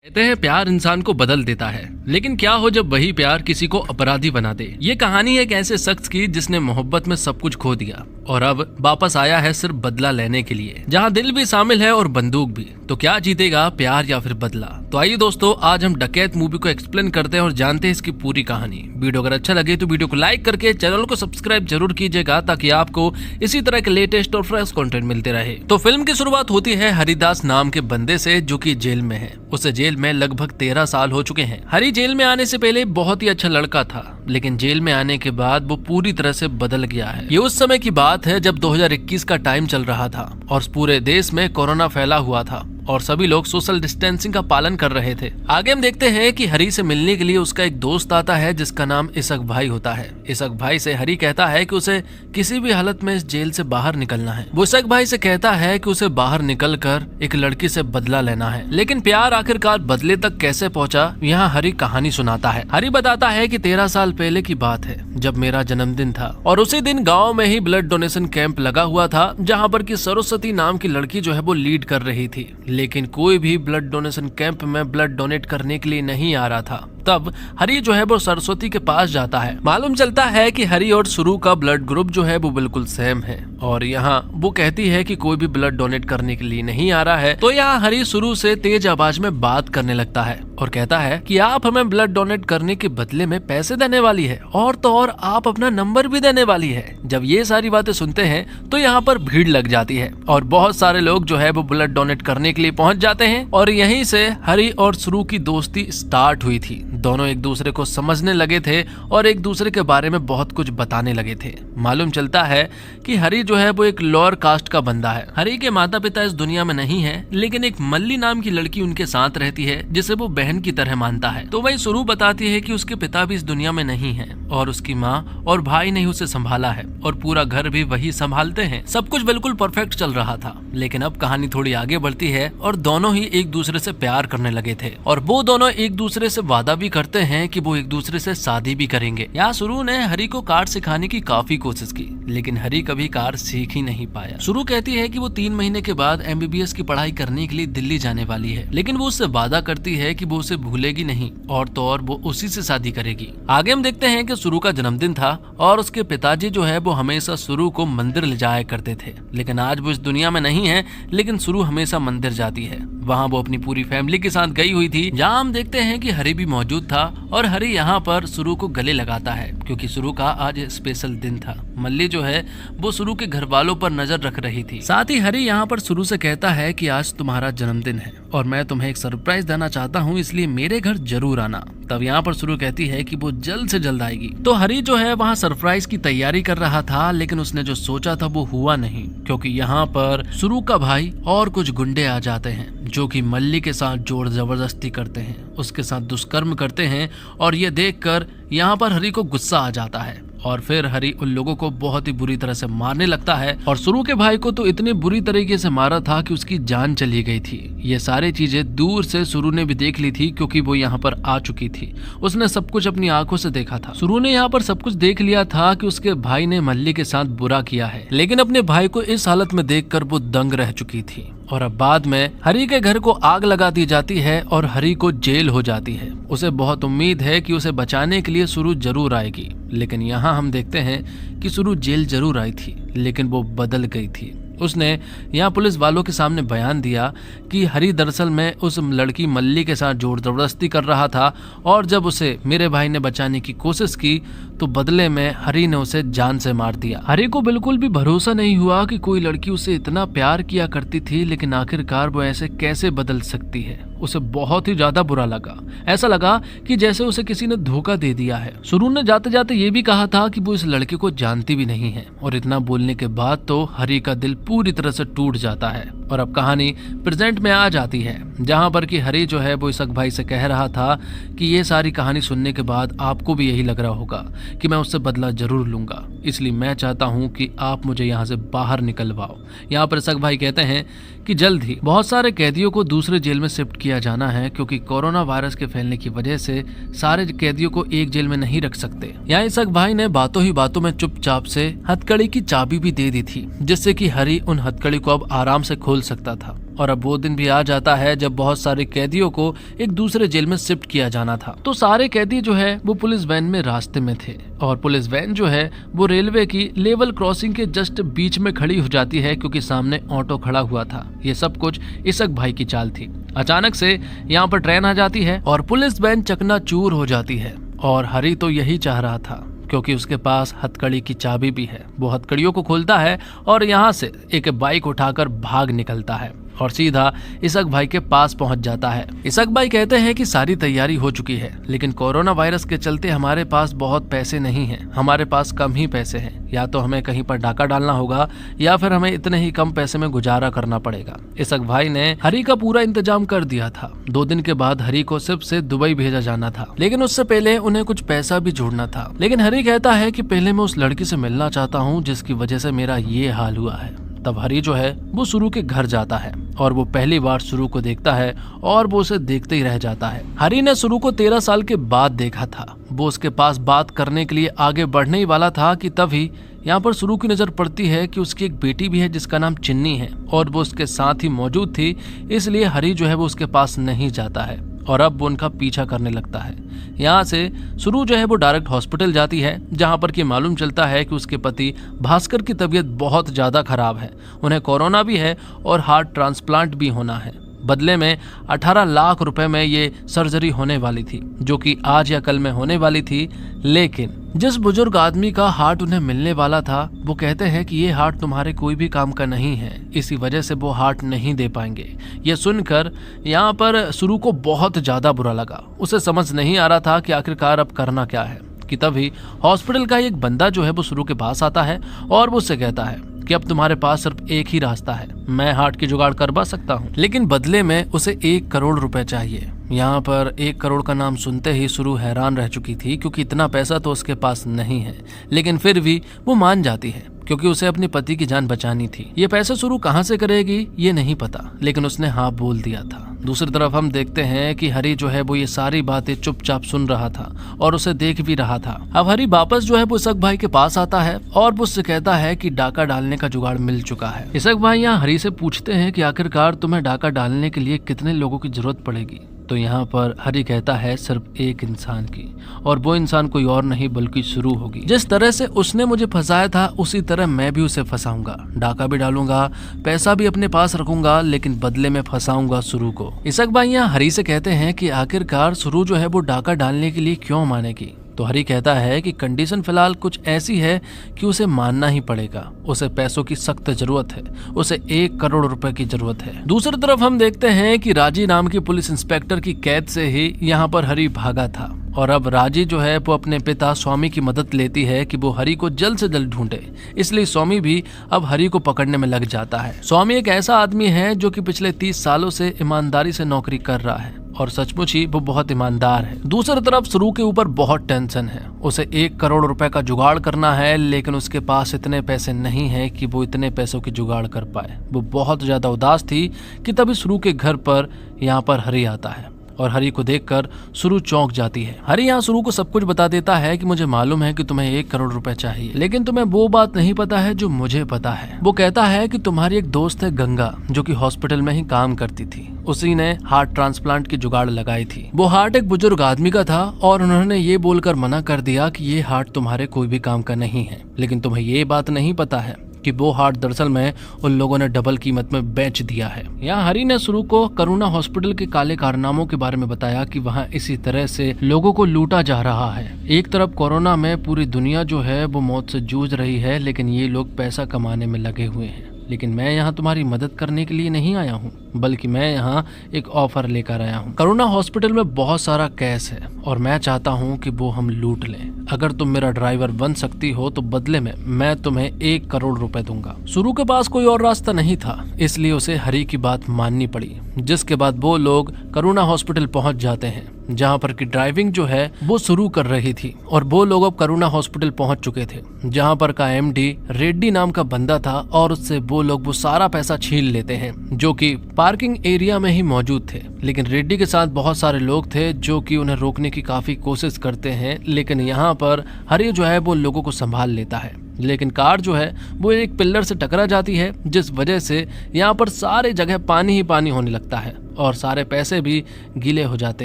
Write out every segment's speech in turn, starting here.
कहते हैं प्यार इंसान को बदल देता है, लेकिन क्या हो जब वही प्यार किसी को अपराधी बना दे। ये कहानी है एक ऐसे शख्स की जिसने मोहब्बत में सब कुछ खो दिया और अब वापस आया है सिर्फ बदला लेने के लिए, जहाँ दिल भी शामिल है और बंदूक भी। तो क्या जीतेगा, प्यार या फिर बदला? तो आइए दोस्तों, आज हम डकैत मूवी को एक्सप्लेन करते हैं और जानते हैं इसकी पूरी कहानी। वीडियो अगर अच्छा लगे तो वीडियो को लाइक करके चैनल को सब्सक्राइब जरूर कीजिएगा ताकि आपको इसी तरह के लेटेस्ट और फ्रेश कंटेंट मिलते रहे। तो फिल्म की शुरुआत होती है हरिदास नाम के बंदे से जो कि जेल में है। उसे जेल में लगभग 13 साल हो चुके हैं। हरि जेल में आने से पहले बहुत ही अच्छा लड़का था, लेकिन जेल में आने के बाद वो पूरी तरह से बदल गया है। ये उस समय की बात है जब 2021 का टाइम चल रहा था और पूरे देश में कोरोना फैला हुआ था और सभी लोग सोशल डिस्टेंसिंग का पालन कर रहे थे। आगे हम देखते हैं कि हरि से मिलने के लिए उसका एक दोस्त आता है जिसका नाम इसक भाई होता है। इसक भाई से हरि कहता है कि उसे किसी भी हालत में इस जेल से बाहर निकलना है। वो इसक भाई से कहता है कि उसे बाहर निकलकर एक लड़की से बदला लेना है, लेकिन प्यार आखिरकार बदले तक कैसे पहुंचा, यहाँ हरि कहानी सुनाता है। हरि बताता है कि 13 साल पहले की बात है जब मेरा जन्मदिन था और उसी दिन गाँव में ही ब्लड डोनेशन कैंप लगा हुआ था, जहाँ पर की सरस्वती नाम की लड़की जो है वो लीड कर रही थी, लेकिन कोई भी ब्लड डोनेशन कैंप में ब्लड डोनेट करने के लिए नहीं आ रहा था। तब हरि जो है वो सरस्वती के पास जाता है। मालूम चलता है कि हरि और सुरु का ब्लड ग्रुप जो है वो बिल्कुल सेम है और यहाँ वो कहती है कि कोई भी ब्लड डोनेट करने के लिए नहीं आ रहा है। तो यहाँ हरि सुरु से तेज आवाज में बात करने लगता है और कहता है कि आप हमें ब्लड डोनेट करने के बदले में पैसे देने वाली है और तो और आप अपना नंबर भी देने वाली है। जब ये सारी बातें सुनते हैं तो यहाँ पर भीड़ लग जाती है और बहुत सारे लोग जो है वो ब्लड डोनेट करने के लिए पहुंच जाते हैं और यहीं से हरि और सुरु की दोस्ती स्टार्ट हुई थी। दोनों एक दूसरे को समझने लगे थे और एक दूसरे के बारे में बहुत कुछ बताने लगे थे। मालूम चलता है कि हरि जो है वो एक लोअर कास्ट का बंदा है। हरि के माता पिता इस दुनिया में नहीं है, लेकिन एक मल्ली नाम की लड़की उनके साथ रहती है जिसे वो बहन की तरह मानता है। तो वही सुरु बताती है कि उसके पिता भी इस दुनिया में नहीं है और उसकी माँ और भाई ने उसे संभाला है और पूरा घर भी वही संभालते हैं। सब कुछ बिल्कुल परफेक्ट चल रहा था, लेकिन अब कहानी थोड़ी आगे बढ़ती है और दोनों ही एक दूसरे से प्यार करने लगे थे और वो दोनों एक दूसरे से वादा भी करते हैं कि वो एक दूसरे से शादी भी करेंगे। यहाँ सुरु ने हरि को कार सिखाने की काफी कोशिश की, लेकिन हरि कभी कार सीख ही नहीं पाया। सुरु कहती है कि वो 3 महीने के बाद MBBS की पढ़ाई करने के लिए दिल्ली जाने वाली है, लेकिन वो उससे वादा करती है कि वो उसे भूलेगी नहीं और तो और वो उसी से शादी करेगी। आगे हम देखते हैं कि सुरु का जन्मदिन था और उसके पिताजी जो है वो हमेशा सुरु को मंदिर ले जाया करते थे, लेकिन आज वो इस दुनिया में नहीं है, लेकिन सुरु हमेशा मंदिर जाती है। वहाँ वो अपनी पूरी फैमिली के साथ गई हुई थी, जहाँ हम देखते हैं कि हरि भी मौजूद था और हरि यहाँ पर सुरु को गले लगाता है क्योंकि सुरु का आज स्पेशल दिन था। मल्ली जो है वो सुरु के घर वालों पर नजर रख रही थी। साथ ही हरि यहाँ पर सुरु से कहता है कि आज तुम्हारा जन्मदिन है और मैं तुम्हें एक सरप्राइज देना चाहता हूँ, इसलिए मेरे घर जरूर आना। तब यहाँ पर सुरु कहती है कि वो जल्द से जल्द आएगी। तो हरि जो है वहाँ सरप्राइज की तैयारी कर रहा था, लेकिन उसने जो सोचा था वो हुआ नहीं, क्योंकि यहाँ पर सुरु का भाई और कुछ गुंडे आ जाते हैं जो कि मल्ली के साथ जोर जबरदस्ती करते हैं, उसके साथ दुष्कर्म करते हैं और ये देखकर यहाँ पर हरि को गुस्सा आ जाता है और फिर हरि उन लोगों को बहुत ही बुरी तरह से मारने लगता है और सुरु के भाई को तो इतनी बुरी तरीके से मारा था कि उसकी जान चली गई थी। ये सारी चीजें दूर से सुरु ने भी देख ली थी क्योंकि वो यहाँ पर आ चुकी थी। उसने सब कुछ अपनी आंखों से देखा था। सुरु ने यहाँ पर सब कुछ देख लिया था कि उसके भाई ने मल्ली के साथ बुरा किया है, लेकिन अपने भाई को इस हालत में देखकर वो दंग रह चुकी थी और अब बाद में हरि के घर को आग लगा दी जाती है और हरि को जेल हो जाती है। उसे बहुत उम्मीद है कि उसे बचाने के लिए सुरु जरूर आएगी, लेकिन यहाँ हम देखते हैं कि सुरु जेल जरूर आई थी, लेकिन वो बदल गई थी। उसने यहाँ पुलिस वालों के सामने बयान दिया कि हरि दरअसल में उस लड़की मल्ली के साथ जोर जबरदस्ती कर रहा था और जब उसे मेरे भाई ने बचाने की कोशिश की तो बदले में हरि ने उसे जान से मार दिया। हरि को बिल्कुल भी भरोसा नहीं हुआ कि कोई लड़की उसे इतना प्यार किया करती थी, लेकिन आखिरकार वो ऐसे कैसे बदल सकती है। उसे बहुत ही ज्यादा बुरा लगा। ऐसा लगा कि जैसे उसे किसी ने धोखा दे दिया है। सुरु ने जाते जाते ये भी कहा था कि वो इस लड़के को जानती भी नहीं है और इतना बोलने के बाद तो हरि का दिल पूरी तरह से टूट जाता है और अब कहानी प्रेजेंट में आ जाती है, जहाँ पर कि हरि जो है वो इसक भाई से कह रहा था कि ये सारी कहानी सुनने के बाद आपको भी यही लग रहा होगा कि मैं उससे बदला जरूर लूंगा, इसलिए मैं चाहता हूँ कि आप मुझे यहाँ से बाहर निकलवाओ। यहाँ पर इसक भाई कहते हैं कि जल्द ही बहुत सारे कैदियों को दूसरे जेल में शिफ्ट किया जाना है क्योंकि कोरोना वायरस के फैलने की वजह से सारे कैदियों को एक जेल में नहीं रख सकते। यहाँ इसक भाई ने बातों ही बातों में चुपचाप से हथकड़ी की चाबी भी दे दी थी, जिससे कि हरि उन हथकड़ी को अब आराम से खोल सकता था। और अब वो दिन भी आ जाता है जब बहुत सारे कैदियों को एक दूसरे जेल में शिफ्ट किया जाना था। तो सारे कैदी जो है वो पुलिस वैन में रास्ते में थे और पुलिस वैन जो है वो रेलवे की लेवल क्रॉसिंग के जस्ट बीच में खड़ी हो जाती है क्योंकि सामने ऑटो खड़ा हुआ था। ये सब कुछ इसक भाई की चाल थी। अचानक से यहाँ पर ट्रेन आ जाती है और पुलिस वैन चकनाचूर हो जाती है और हरी तो यही चाह रहा था क्योंकि उसके पास हथकड़ी की चाबी भी है। वो हथकड़ियों को खोलता है और यहाँ से एक बाइक उठाकर भाग निकलता है और सीधा इसक भाई के पास पहुंच जाता है। इसक भाई कहते हैं कि सारी तैयारी हो चुकी है लेकिन कोरोना वायरस के चलते हमारे पास बहुत पैसे नहीं हैं, हमारे पास कम ही पैसे हैं। या तो हमें कहीं पर डाका डालना होगा या फिर हमें इतने ही कम पैसे में गुजारा करना पड़ेगा। इसक भाई ने हरी का पूरा इंतजाम कर दिया था। 2 दिन के बाद हरी को सिर्फ से दुबई भेजा जाना था लेकिन उससे पहले उन्हें कुछ पैसा भी जोड़ना था। लेकिन हरी कहता है कि पहले मैं उस लड़की से मिलना चाहता हूँ जिसकी वजह से मेरा ये हाल हुआ है। तब हरी जो है वो सुरु के घर जाता है और वो पहली बार सुरु को देखता है और वो उसे देखते ही रह जाता है। हरी ने सुरु को 13 साल के बाद देखा था। वो उसके पास बात करने के लिए आगे बढ़ने ही वाला था कि तभी यहाँ पर सुरु की नजर पड़ती है कि उसकी एक बेटी भी है जिसका नाम चिन्नी है और वो उसके साथ ही मौजूद थी। इसलिए हरी जो है वो उसके पास नहीं जाता है और अब वो उनका पीछा करने लगता है। यहाँ से सुरु जो है वो डायरेक्ट हॉस्पिटल जाती है जहाँ पर कि मालूम चलता है कि उसके पति भास्कर की तबीयत बहुत ज़्यादा खराब है, उन्हें कोरोना भी है और हार्ट ट्रांसप्लांट भी होना है। बदले में 18 लाख रुपए में ये सर्जरी होने वाली थी जो कि आज या कल में होने वाली थी। लेकिन जिस बुजुर्ग आदमी का हार्ट उन्हें मिलने वाला था वो कहते हैं कि ये हार्ट तुम्हारे कोई भी काम का नहीं है, इसी वजह से वो हार्ट नहीं दे पाएंगे। ये सुनकर यहाँ पर सुरु को बहुत ज्यादा बुरा लगा। उसे समझ नहीं आ रहा था कि आखिरकार अब करना क्या है कि तभी हॉस्पिटल का एक बंदा जो है वो सुरु के पास आता है और वो उससे कहता है कि अब तुम्हारे पास सिर्फ एक ही रास्ता है, मैं हार्ट की जुगाड़ करवा सकता हूँ लेकिन बदले में उसे 1 करोड़ रुपए चाहिए। यहाँ पर 1 करोड़ का नाम सुनते ही सुरु हैरान रह चुकी थी क्योंकि इतना पैसा तो उसके पास नहीं है, लेकिन फिर भी वो मान जाती है क्योंकि उसे अपने पति की जान बचानी थी। ये पैसे सुरु कहाँ से करेगी ये नहीं पता, लेकिन उसने हाँ बोल दिया था। दूसरी तरफ हम देखते हैं कि हरी जो है वो ये सारी बातें चुपचाप सुन रहा था और उसे देख भी रहा था। अब हरी वापस जो है वो इसक भाई के पास आता है और उससे कहता है कि डाका डालने का जुगाड़ मिल चुका है। इसक भाई यहाँ हरी से पूछते हैं कि आखिरकार तुम्हें डाका डालने के लिए कितने लोगों की जरूरत पड़ेगी। तो यहाँ पर हरी कहता है सिर्फ एक इंसान की, और वो इंसान कोई और नहीं बल्कि सुरु होगी। जिस तरह से उसने मुझे फंसाया था उसी तरह मैं भी उसे फंसाऊंगा, डाका भी डालूंगा, पैसा भी अपने पास रखूंगा, लेकिन बदले में फंसाऊंगा सुरु को। इसक भाई यहाँ हरी से कहते हैं कि आखिरकार सुरु जो है वो डाका डालने के लिए क्यों मानेगी। तो हरी कहता है कि कंडीशन फिलहाल कुछ ऐसी है कि उसे मानना ही पड़ेगा, उसे पैसों की सख्त जरूरत है, उसे 1 करोड़ रुपए की जरूरत है। दूसरी तरफ हम देखते हैं कि राजी नाम की पुलिस इंस्पेक्टर की कैद से ही यहाँ पर हरी भागा था और अब राजी जो है वो अपने पिता स्वामी की मदद लेती है कि वो हरी को जल्द से जल्द ढूंढे। इसलिए स्वामी भी अब हरी को पकड़ने में लग जाता है। स्वामी एक ऐसा आदमी है जो कि पिछले 30 सालों से ईमानदारी से नौकरी कर रहा है और सचमुच ही वो बहुत ईमानदार है। दूसरी तरफ सुरु के ऊपर बहुत टेंशन है, उसे 1 करोड़ रुपए का जुगाड़ करना है, लेकिन उसके पास इतने पैसे नहीं है कि वो इतने पैसों की जुगाड़ कर पाए। वो बहुत ज्यादा उदास थी कि तभी सुरु के घर पर यहाँ पर हरी आता है और हरी को देखकर सुरु चौंक जाती है। हरी यहाँ सुरु को सब कुछ बता देता है कि मुझे मालूम है कि तुम्हें 1 करोड़ रुपए चाहिए, लेकिन तुम्हें वो बात नहीं पता है जो मुझे पता है। वो कहता है कि तुम्हारी एक दोस्त है गंगा जो कि हॉस्पिटल में ही काम करती थी, उसी ने हार्ट ट्रांसप्लांट की जुगाड़ लगाई थी। वो हार्ट एक बुजुर्ग आदमी का था और उन्होंने ये बोलकर मना कर दिया कि ये हार्ट तुम्हारे कोई भी काम का नहीं है, लेकिन तुम्हें ये बात नहीं पता है कि वो हार्ट दरअसल में उन लोगों ने डबल कीमत में बेच दिया है। यहाँ हरी ने सुरु को करुणा हॉस्पिटल के काले कारनामों के बारे में बताया कि वहाँ इसी तरह से लोगों को लूटा जा रहा है। एक तरफ कोरोना में पूरी दुनिया जो है वो मौत से जूझ रही है, लेकिन ये लोग पैसा कमाने में लगे हुए हैं। लेकिन मैं यहाँ तुम्हारी मदद करने के लिए नहीं आया हूँ, बल्कि मैं यहाँ एक ऑफर लेकर आया हूँ। करुणा हॉस्पिटल में बहुत सारा कैश है और मैं चाहता हूँ कि वो हम लूट लें। अगर तुम मेरा ड्राइवर बन सकती हो तो बदले में मैं तुम्हें 1 करोड़ रुपए दूंगा। सुरु के पास कोई और रास्ता नहीं था, इसलिए उसे हरी की बात माननी पड़ी, जिसके बाद वो लोग करुणा हॉस्पिटल पहुंच जाते हैं जहां पर की ड्राइविंग जो है वो शुरू कर रही थी। और वो लोग अब करुणा हॉस्पिटल पहुंच चुके थे जहां पर का एमडी रेड्डी नाम का बंदा था और उससे वो लोग वो सारा पैसा छीन लेते हैं जो कि पार्किंग एरिया में ही मौजूद थे। लेकिन रेड्डी के साथ बहुत सारे लोग थे जो कि उन्हें रोकने की काफी कोशिश करते हैं, लेकिन यहाँ पर हरी जो है वो लोगों को संभाल लेता है लेकिन कार जो है वो एक पिलर से टकरा जाती है, जिस वजह से यहाँ पर सारे जगह पानी ही पानी होने लगता है और सारे पैसे भी गीले हो जाते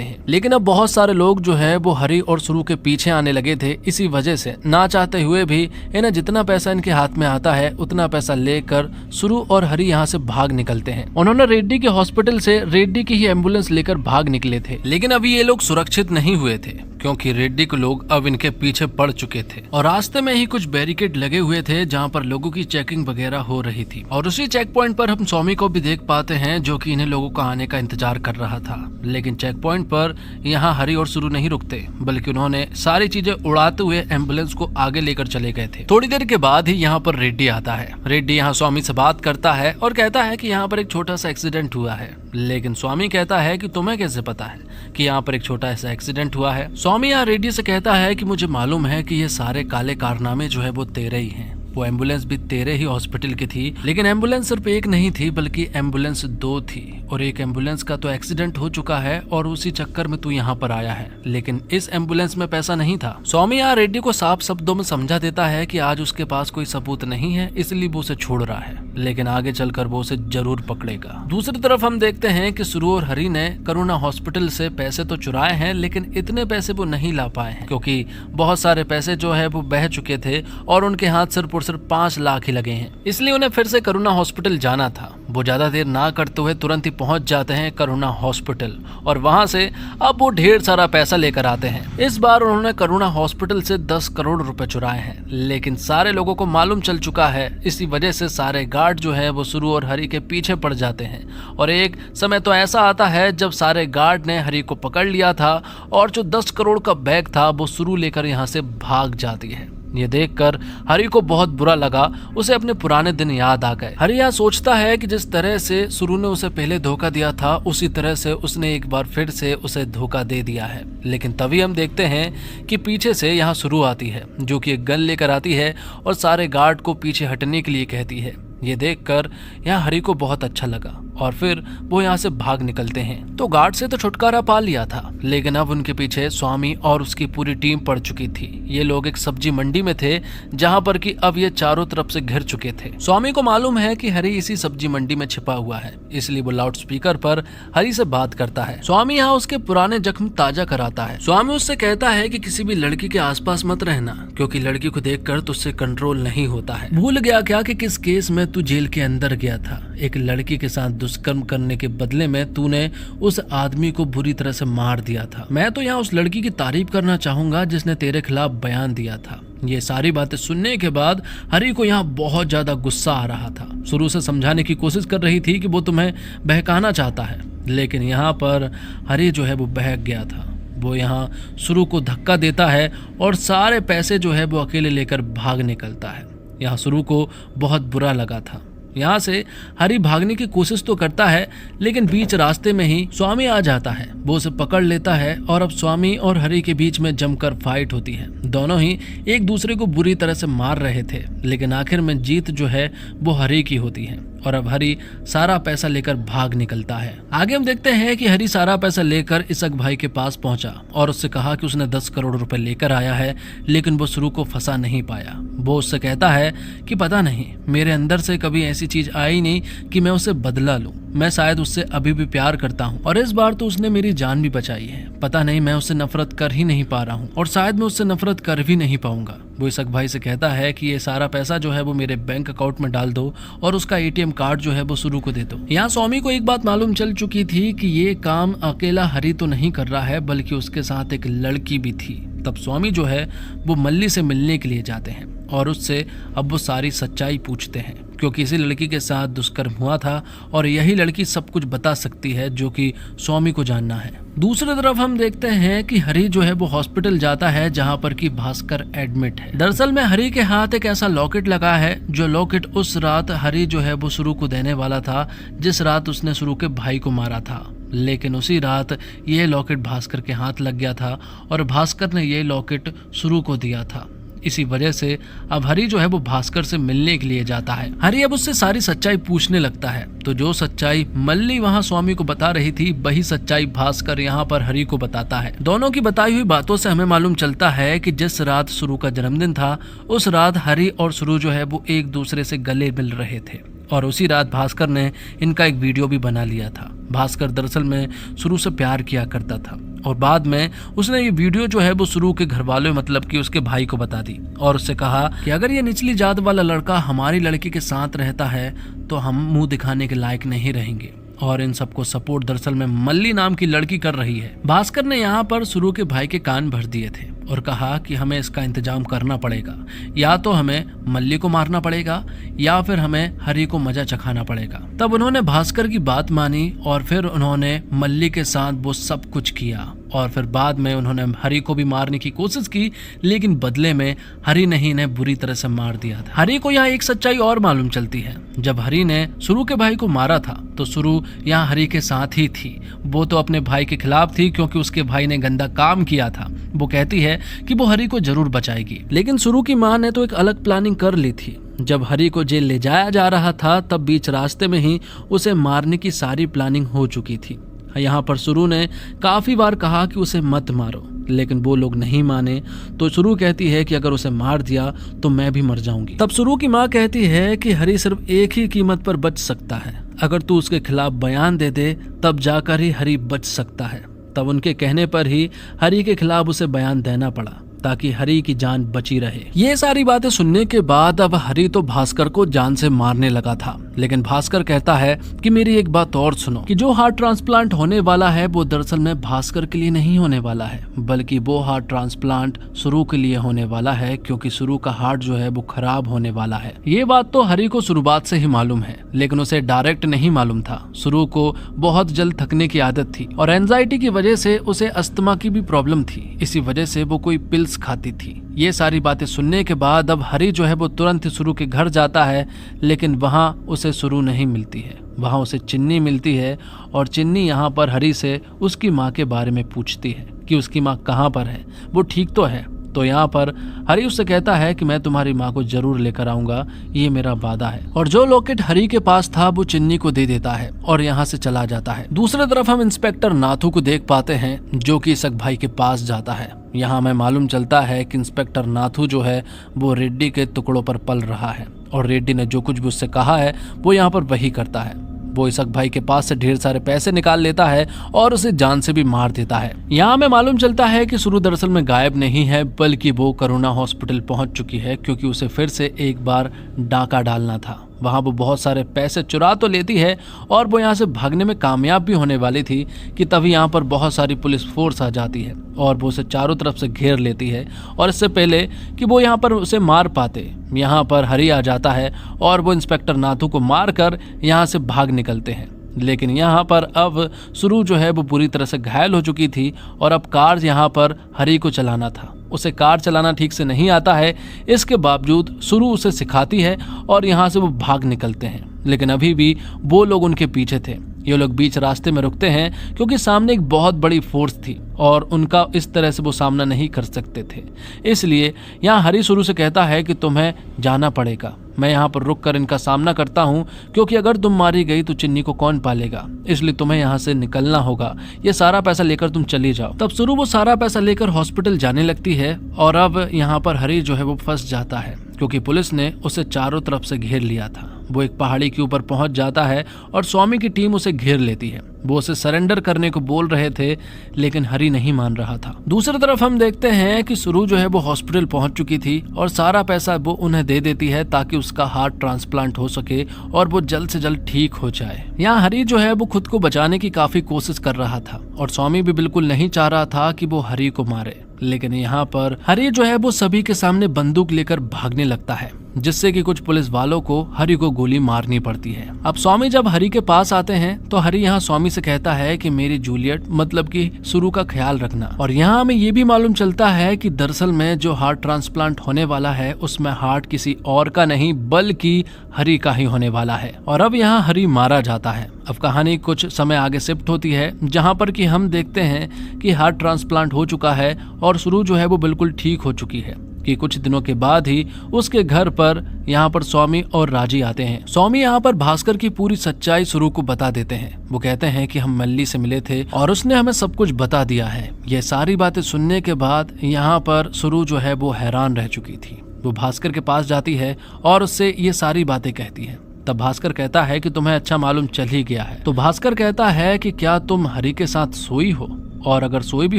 हैं। लेकिन अब बहुत सारे लोग जो है वो हरी और सुरु के पीछे आने लगे थे। इसी वजह से ना चाहते हुए भी इन्हें जितना पैसा इनके हाथ में आता है उतना पैसा लेकर सुरु और हरी यहाँ से भाग निकलते हैं। उन्होंने रेड्डी के हॉस्पिटल से रेड्डी की ही एम्बुलेंस लेकर भाग निकले थे, लेकिन अभी ये लोग सुरक्षित नहीं हुए थे क्योंकि रेड्डी के लोग अब इनके पीछे पड़ चुके थे और रास्ते में ही कुछ बैरिकेड लगे हुए थे जहाँ पर लोगों की चेकिंग वगैरह हो रही थी। और उसी चेक पॉइंट पर हम स्वामी को भी देख पाते हैं जो कि इन्हें लोगों का आने का इंतजार कर रहा था। लेकिन चेक पॉइंट पर यहाँ हरी और सुरु नहीं रुकते, बल्कि उन्होंने सारी चीजें उड़ाते हुए एम्बुलेंस को आगे लेकर चले गए थे। थोड़ी देर के बाद ही यहाँ पर रेड्डी आता है। रेड्डी यहाँ स्वामी से बात करता है और कहता है कि यहाँ पर एक छोटा सा एक्सीडेंट हुआ है। लेकिन स्वामी कहता है कि तुम्हें कैसे पता है कि यहाँ पर एक छोटा सा एक्सीडेंट हुआ है। स्वामी यहाँ रेड्डी से कहता है कि मुझे मालूम है कि ये सारे काले कारनामे जो है वो तेरे ही हैं। वो एम्बुलेंस भी तेरे ही हॉस्पिटल की थी, लेकिन एम्बुलेंस सिर्फ एक नहीं थी बल्कि एम्बुलेंस 2 थी और एक एम्बुलेंस का तो एक्सीडेंट हो चुका है और उसी चक्कर में तू यहाँ पर आया है, लेकिन इस एम्बुलेंस में पैसा नहीं था। स्वामी यहाँ रेड्डी को साफ शब्दों में समझा देता है कि आज उसके पास कोई सबूत नहीं है, इसलिए वो उसे छोड़ रहा है, लेकिन आगे चलकर वो उसे जरूर पकड़ेगा। दूसरी तरफ हम देखते हैं कि सुरु और हरी ने करुणा हॉस्पिटल से पैसे तो चुराए हैं, लेकिन इतने पैसे वो नहीं ला पाए हैं क्योंकि बहुत सारे पैसे जो है वो बह चुके थे और उनके हाथ सिर्फ 5 लाख ही लगे हैं। इसलिए उन्हें फिर से करुणा हॉस्पिटल जाना था। वो ज्यादा देर ना करते हुए तुरंत ही पहुंच जाते हैं करुणा हॉस्पिटल और वहां से अब वो ढेर सारा पैसा लेकर आते हैं। इस बार उन्होंने करुणा हॉस्पिटल से 10 करोड़ रुपए चुराए हैं, लेकिन सारे लोगों को मालूम चल चुका है। इसी वजह से सारे गार्ड जो है वो सुरु और हरी के पीछे पड़ जाते हैं और एक समय तो ऐसा आता है जब सारे गार्ड ने हरी को पकड़ लिया था और जो 10 करोड़ का बैग था वो सुरु लेकर यहाँ से भाग जाती है। ये देखकर हरी को बहुत बुरा लगा, उसे अपने पुराने दिन याद आ गए। हरी यहाँ सोचता है कि जिस तरह से सुरु ने उसे पहले धोखा दिया था उसी तरह से उसने एक बार फिर से उसे धोखा दे दिया है। लेकिन तभी हम देखते हैं कि पीछे से यहाँ सुरु आती है जो कि एक गन लेकर आती है और सारे गार्ड को पीछे हटने के लिए कहती है। ये देखकर यहाँ हरी को बहुत अच्छा लगा और फिर वो यहाँ से भाग निकलते हैं। तो गार्ड से तो छुटकारा पा लिया था, लेकिन अब उनके पीछे स्वामी और उसकी पूरी टीम पड़ चुकी थी। ये लोग एक सब्जी मंडी में थे जहाँ पर कि अब ये चारों तरफ से घिर चुके थे। स्वामी को मालूम है कि हरी इसी सब्जी मंडी में छिपा हुआ है, इसलिए वो लाउड स्पीकर पर हरी से बात करता है। स्वामी यहाँ उसके पुराने जख्म ताजा कराता है। स्वामी उससे कहता है कि किसी भी लड़की के आसपास मत रहना क्योंकि लड़की को देखकर तुझसे कंट्रोल नहीं होता है। भूल गया क्या कि किस केस में तू जेल के अंदर गया था? एक लड़की के साथ दुष्कर्म करने के बदले में तूने उस आदमी को बुरी तरह से मार दिया था। मैं तो यहाँ उस लड़की की तारीफ करना चाहूंगा जिसने तेरे खिलाफ बयान दिया था। ये सारी बातें सुनने के बाद हरी को यहाँ बहुत ज्यादा गुस्सा आ रहा था। शुरू से समझाने की कोशिश कर रही थी कि वो तुम्हें बहकाना चाहता है, लेकिन यहाँ पर हरी जो है वो बहक गया था। वो यहाँ शुरू को धक्का देता है और सारे पैसे जो है वो अकेले लेकर भाग निकलता है। यहाँ शुरू को बहुत बुरा लगा था। यहाँ से हरी भागने की कोशिश तो करता है, लेकिन बीच रास्ते में ही स्वामी आ जाता है। वो उसे पकड़ लेता है और अब स्वामी और हरी के बीच में जमकर फाइट होती है। दोनों ही एक दूसरे को बुरी तरह से मार रहे थे, लेकिन आखिर में जीत जो है वो हरी की होती है और अब हरी सारा पैसा लेकर भाग निकलता है। आगे हम देखते हैं कि हरी सारा पैसा लेकर इसक भाई के पास पहुंचा और उससे कहा कि उसने 10 करोड़ रुपए लेकर आया है, लेकिन वो शुरू को फंसा नहीं पाया। वो उससे कहता है कि पता नहीं, मेरे अंदर से कभी ऐसी चीज आई नहीं कि मैं उसे बदला लूं। मैं शायद उससे अभी भी प्यार करता हूं और इस बार तो उसने मेरी जान भी बचाई है। पता नहीं, मैं उससे नफरत कर ही नहीं पा रहा हूं और शायद मैं उससे नफरत कर भी नहीं पाऊंगा। वो इसक भाई से कहता है कि ये सारा पैसा जो है वो मेरे बैंक अकाउंट में डाल दो और उसका ATM कार्ड जो है वो शुरू को दे दो। यहाँ स्वामी को एक बात मालूम चल चुकी थी कि ये काम अकेला हरी तो नहीं कर रहा है, बल्कि उसके साथ एक लड़की भी थी। तब स्वामी जो है वो मल्ली से मिलने के लिए जाते हैं और उससे अब वो सारी सच्चाई पूछते हैं, क्योंकि इसी लड़की के साथ दुष्कर्म हुआ था और यही लड़की सब कुछ बता सकती है जो कि स्वामी को जानना है। दूसरी तरफ हम देखते हैं कि हरी जो है वो हॉस्पिटल जाता है जहां पर कि भास्कर एडमिट है। दरअसल में हरी के हाथ एक ऐसा लॉकेट लगा है जो लॉकेट उस रात हरी जो है वो शुरू को देने वाला था जिस रात उसने शुरू के भाई को मारा था। लेकिन उसी रात ये लॉकेट भास्कर के हाथ लग गया था और भास्कर ने ये लॉकेट शुरू को दिया था। इसी वजह से अब हरी जो है वो भास्कर से मिलने के लिए जाता है। हरी अब उससे सारी सच्चाई पूछने लगता है, तो जो सच्चाई मल्ली वहाँ स्वामी को बता रही थी वही सच्चाई भास्कर यहाँ पर हरी को बताता है। दोनों की बताई हुई बातों से हमें मालूम चलता है कि जिस रात सुरु का जन्मदिन था उस रात हरी और सुरु जो है वो एक दूसरे से गले मिल रहे थे और उसी रात भास्कर ने इनका एक वीडियो भी बना लिया था। भास्कर दरअसल में सुरु से प्यार किया करता था और बाद में उसने ये वीडियो जो है वो सुरु के घर वालों मतलब कि उसके भाई को बता दी और उससे कहा कि अगर ये निचली जात वाला लड़का हमारी लड़की के साथ रहता है तो हम मुंह दिखाने के लायक नहीं रहेंगे। और इन सबको सपोर्ट दरअसल में मल्ली नाम की लड़की कर रही है। भास्कर ने यहाँ पर सुरु के भाई के कान भर दिए थे और कहा कि हमें इसका इंतजाम करना पड़ेगा, या तो हमें मल्ली को मारना पड़ेगा या फिर हमें हरी को मजा चखाना पड़ेगा। तब उन्होंने भास्कर की बात मानी और फिर उन्होंने मल्ली के साथ वो सब कुछ किया और फिर बाद में उन्होंने हरी को भी मारने की कोशिश की, लेकिन बदले में हरी ने इन्हें बुरी तरह से मार दिया था। हरी को यहाँ एक सच्चाई और मालूम चलती है, जब हरी ने सुरु के भाई को मारा था तो सुरु यहाँ हरी के साथ ही थी। वो तो अपने भाई के खिलाफ थी क्योंकि उसके भाई ने गंदा काम किया था। वो कहती है कि वो हरी को जरूर बचाएगी, लेकिन सुरु की माँ ने तो एक अलग प्लानिंग कर ली थी। जब हरी को जेल ले जाया जा रहा था तब बीच रास्ते में ही उसे मारने की सारी प्लानिंग हो चुकी थी। यहाँ पर सुरु ने काफी बार कहा कि उसे मत मारो, लेकिन वो लोग नहीं माने। तो सुरु कहती है कि अगर उसे मार दिया तो मैं भी मर जाऊंगी। तब सुरु की माँ कहती है कि हरी सिर्फ एक ही कीमत पर बच सकता है, अगर तू उसके खिलाफ बयान दे दे तब जाकर ही हरी बच सकता है। तब उनके कहने पर ही हरी के खिलाफ उसे बयान देना पड़ा ताकि हरी की जान बची रहे। ये सारी बातें सुनने के बाद अब हरी तो भास्कर को जान से मारने लगा था, लेकिन भास्कर कहता है कि मेरी एक बात और सुनो कि जो हार्ट ट्रांसप्लांट होने वाला है वो दरअसल में भास्कर के लिए नहीं होने वाला है, बल्कि वो हार्ट ट्रांसप्लांट सुरु के लिए होने वाला है, क्योंकि सुरु का हार्ट जो है वो खराब होने वाला है। ये बात तो हरी को शुरुआत से ही मालूम है, लेकिन उसे डायरेक्ट नहीं मालूम था। सुरु को बहुत जल्द थकने की आदत थी और एंजाइटी की वजह से उसे अस्थमा की भी प्रॉब्लम थी, इसी वजह से वो कोई पिल्स खाती थी। ये सारी बातें सुनने के बाद अब हरी जो है वो तुरंत ही सुरु के घर जाता है, लेकिन वहाँ उसे सुरु नहीं मिलती है। वहाँ उसे चिन्नी मिलती है और चिन्नी यहाँ पर हरी से उसकी माँ के बारे में पूछती है कि उसकी माँ कहाँ पर है, वो ठीक तो है। तो यहाँ पर हरी उससे कहता है कि मैं तुम्हारी माँ को जरूर लेकर आऊंगा, ये मेरा वादा है। और जो लॉकेट हरी के पास था वो चिन्नी को दे देता है और यहाँ से चला जाता है। दूसरी तरफ हम इंस्पेक्टर नाथू को देख पाते हैं जो कि इसक भाई के पास जाता है। यहाँ हमें मालूम चलता है कि इंस्पेक्टर नाथू जो है वो रेड्डी के टुकड़ों पर पल रहा है और रेड्डी ने जो कुछ भी उससे कहा है वो यहाँ पर वही करता है। वो इसक भाई के पास से ढेर सारे पैसे निकाल लेता है और उसे जान से भी मार देता है। यहाँ हमें मालूम चलता है कि सुरु दरअसल में गायब नहीं है, बल्कि वो करुणा हॉस्पिटल पहुंच चुकी है, क्योंकि उसे फिर से एक बार डाका डालना था। वहाँ वो बहुत सारे पैसे चुरा तो लेती है और वो यहाँ से भागने में कामयाब भी होने वाली थी कि तभी यहाँ पर बहुत सारी पुलिस फोर्स आ जाती है और वो उसे चारों तरफ से घेर लेती है। और इससे पहले कि वो यहाँ पर उसे मार पाते, यहाँ पर हरी आ जाता है और वो इंस्पेक्टर नाथू को मार कर यहाँ से भाग निकलते हैं। लेकिन यहाँ पर अब सुरु जो है वो पूरी तरह से घायल हो चुकी थी और अब कार यहाँ पर हरी को चलाना था। उसे कार चलाना ठीक से नहीं आता है, इसके बावजूद सुरु उसे सिखाती है और यहाँ से वो भाग निकलते हैं। लेकिन अभी भी वो लोग उनके पीछे थे। ये लोग बीच रास्ते में रुकते हैं क्योंकि सामने एक बहुत बड़ी फोर्स थी और उनका इस तरह से वो सामना नहीं कर सकते थे। इसलिए यहाँ हरी सुरु से कहता है कि तुम्हें जाना पड़ेगा, मैं यहाँ पर रुक कर इनका सामना करता हूँ, क्योंकि अगर तुम मारी गई तो चिन्नी को कौन पालेगा, इसलिए तुम्हें यहाँ से निकलना होगा। ये सारा पैसा लेकर तुम चली जाओ। तब सुरु वो सारा पैसा लेकर हॉस्पिटल जाने लगती है और अब यहाँ पर हरी जो है वो फंस जाता है, क्योंकि पुलिस ने उसे चारों तरफ से घेर लिया था। वो एक पहाड़ी के ऊपर पहुंच जाता है और स्वामी की टीम उसे घेर लेती है। वो उसे सरेंडर करने को बोल रहे थे, लेकिन हरी नहीं मान रहा था। दूसरी तरफ हम देखते हैं कि सुरु जो है वो हॉस्पिटल पहुंच चुकी थी और सारा पैसा वो उन्हें दे देती है ताकि उसका हार्ट ट्रांसप्लांट हो सके और वो जल्द से जल्द ठीक हो जाए। यहाँ हरी जो है वो खुद को बचाने की काफी कोशिश कर रहा था और स्वामी भी बिल्कुल नहीं चाह रहा था कि वो हरी को मारे। लेकिन यहाँ पर हरी जो है वो सभी के सामने बंदूक लेकर भागने लगता है, जिससे कि कुछ पुलिस वालों को हरी को गोली मारनी पड़ती है। अब स्वामी जब हरी के पास आते हैं तो हरी यहाँ स्वामी से कहता है कि मेरी जूलियट मतलब कि सुरु का ख्याल रखना। और यहाँ हमें ये भी मालूम चलता है कि दरअसल में जो हार्ट ट्रांसप्लांट होने वाला है उसमें हार्ट किसी और का नहीं बल्कि हरी का ही होने वाला है। और अब यहाँ हरी मारा जाता है। अब कहानी कुछ समय आगे शिफ्ट होती है, जहाँ पर कि हम देखते हैं कि हार्ट ट्रांसप्लांट हो चुका है और सुरु जो है वो बिल्कुल ठीक हो चुकी है। कि कुछ दिनों के बाद ही उसके घर पर यहाँ पर स्वामी और राजी आते हैं। स्वामी यहाँ पर भास्कर की पूरी सच्चाई सुरु को बता देते हैं। वो कहते हैं कि हम मल्ली से मिले थे और उसने हमें सब कुछ बता दिया है। ये सारी बातें सुनने के बाद यहाँ पर सुरु जो है वो हैरान रह चुकी थी। वो भास्कर के पास जाती है और उससे ये सारी बातें कहती है। तब भास्कर कहता है कि तुम्हें अच्छा मालूम चल ही गया है। तो भास्कर कहता है कि क्या तुम हरि के साथ सोई हो, और अगर सोई भी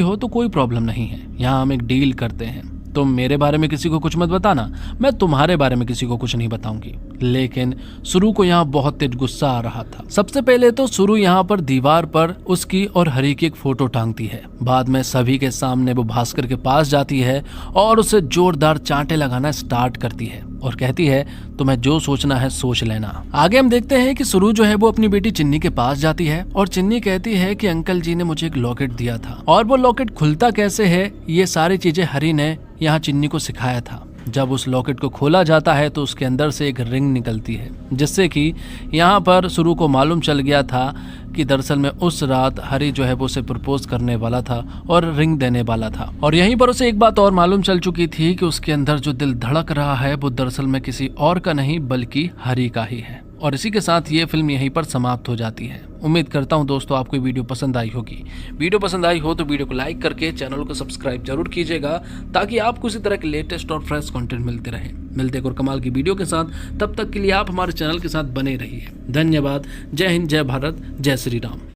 हो तो कोई प्रॉब्लम नहीं है। यहाँ हम एक डील करते हैं, तुम मेरे बारे में किसी को कुछ मत बताना, मैं तुम्हारे बारे में किसी को कुछ नहीं बताऊंगी। लेकिन सुरु को यहाँ बहुत तेज गुस्सा आ रहा था। सबसे पहले तो सुरु यहाँ पर दीवार पर उसकी और हरि की एक फोटो टांगती है। बाद में सभी के सामने वो भास्कर के पास जाती है और उसे जोरदार चांटे लगाना स्टार्ट करती है और कहती है तुम्हें जो सोचना है सोच लेना। आगे हम देखते हैं कि सुरु जो है वो अपनी बेटी चिन्नी के पास जाती है और चिन्नी कहती है कि अंकल जी ने मुझे एक लॉकेट दिया था और वो लॉकेट खुलता कैसे है ये सारी चीजें हरि ने यहाँ चिन्नी को सिखाया था। जब उस लॉकेट को खोला जाता है तो उसके अंदर से एक रिंग निकलती है, जिससे कि यहाँ पर सुरु को मालूम चल गया था कि दरअसल में उस रात हरि जो है वो उसे प्रपोज करने वाला था और रिंग देने वाला था। और यहीं पर उसे एक बात और मालूम चल चुकी थी कि उसके अंदर जो दिल धड़क रहा है वो दरअसल में किसी और का नहीं बल्कि हरि का ही है। और इसी के साथ ये फिल्म यहीं पर समाप्त हो जाती है। उम्मीद करता हूँ दोस्तों आपको वीडियो पसंद आई होगी। वीडियो पसंद आई हो तो वीडियो को लाइक करके चैनल को सब्सक्राइब जरूर कीजिएगा, ताकि आपको इसी तरह के लेटेस्ट और फ्रेश कंटेंट मिलते रहे। मिलते एक और कमाल की वीडियो के साथ, तब तक के लिए आप हमारे चैनल के साथ बने रहिए। धन्यवाद। जय हिंद, जय भारत, जय श्री राम।